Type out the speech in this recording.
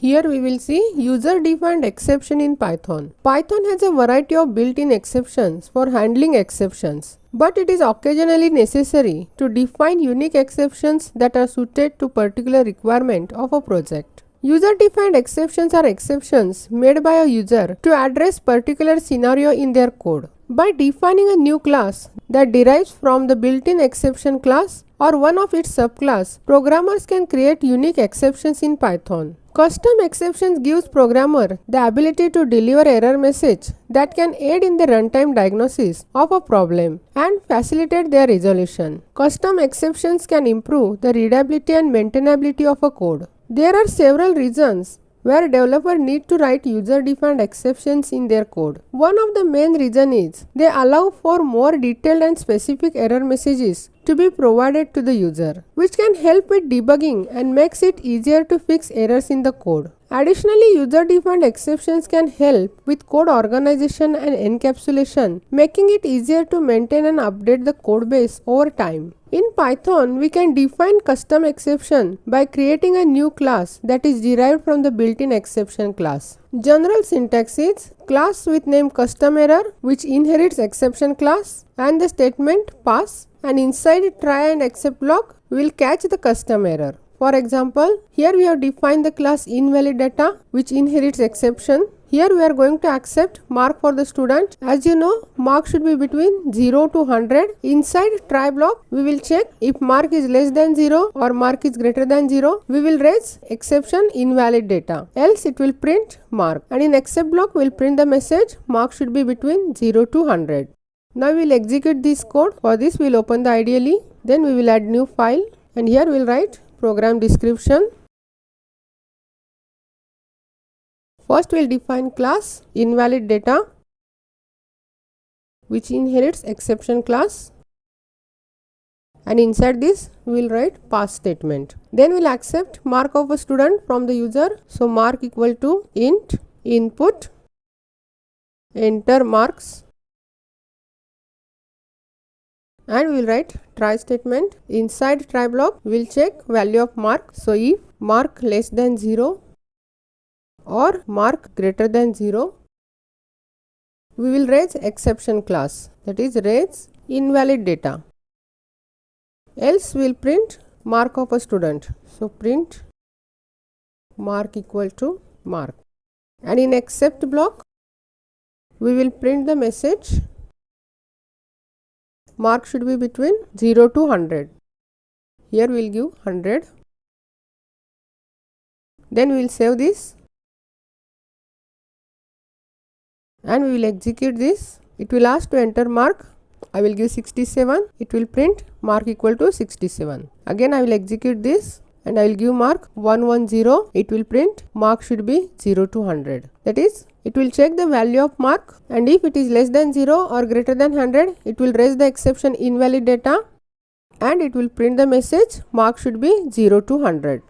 Here we will see user-defined exception in Python. Python has a variety of built-in exceptions for handling exceptions, but it is occasionally necessary to define unique exceptions that are suited to particular requirement of a project. User-defined exceptions are exceptions made by a user to address particular scenario in their code. By defining a new class that derives from the built-in exception class or one of its subclass, programmers can create unique exceptions in Python. Custom exceptions gives programmer the ability to deliver error message that can aid in the runtime diagnosis of a problem and facilitate their resolution. Custom exceptions can improve the readability and maintainability of a code. There are several reasons where developers need to write user-defined exceptions in their code. One of the main reasons is they allow for more detailed and specific error messages to be provided to the user, which can help with debugging and makes it easier to fix errors in the code. Additionally, user-defined exceptions can help with code organization and encapsulation, making it easier to maintain and update the code base over time. In Python, we can define custom exception by creating a new class that is derived from the built-in exception class. General syntax is class with name custom error, which inherits exception class, and the statement pass, and inside try and except block will catch the custom error. For example, here we have defined the class invalidData, which inherits exception. Here we are going to accept mark for the student. As you know, mark should be between 0 to 100. Inside try block, we will check if mark is less than 0 or mark is greater than 0. We will raise exception invalidData. Else it will print mark. And in except block, we will print the message mark should be between 0 to 100. Now we will execute this code. For this, we will open the IDLE. Then we will add new file. And here we will write program description. First we will define class invalidData, which inherits exception class, and inside this we will write pass statement. Then we will accept mark of a student from the user. So mark equal to int input, enter marks, and we will write try statement. Inside try block, we will check value of mark. So if mark less than 0 or mark greater than 0, we will raise exception class, that is raise invalidData. Else we will print mark of a student. So print mark equal to mark. And in except block, we will print the message mark should be between 0 to 100. Here we will give 100. Then we will save this and we will execute this. It will ask to enter mark. I will give 67. It will print mark equal to 67. Again I will execute this and I will give mark 110. It will print mark should be 0 to 100. That is, it will check the value of mark, and if it is less than 0 or greater than 100, it will raise the exception invalidData and it will print the message mark should be 0 to 100.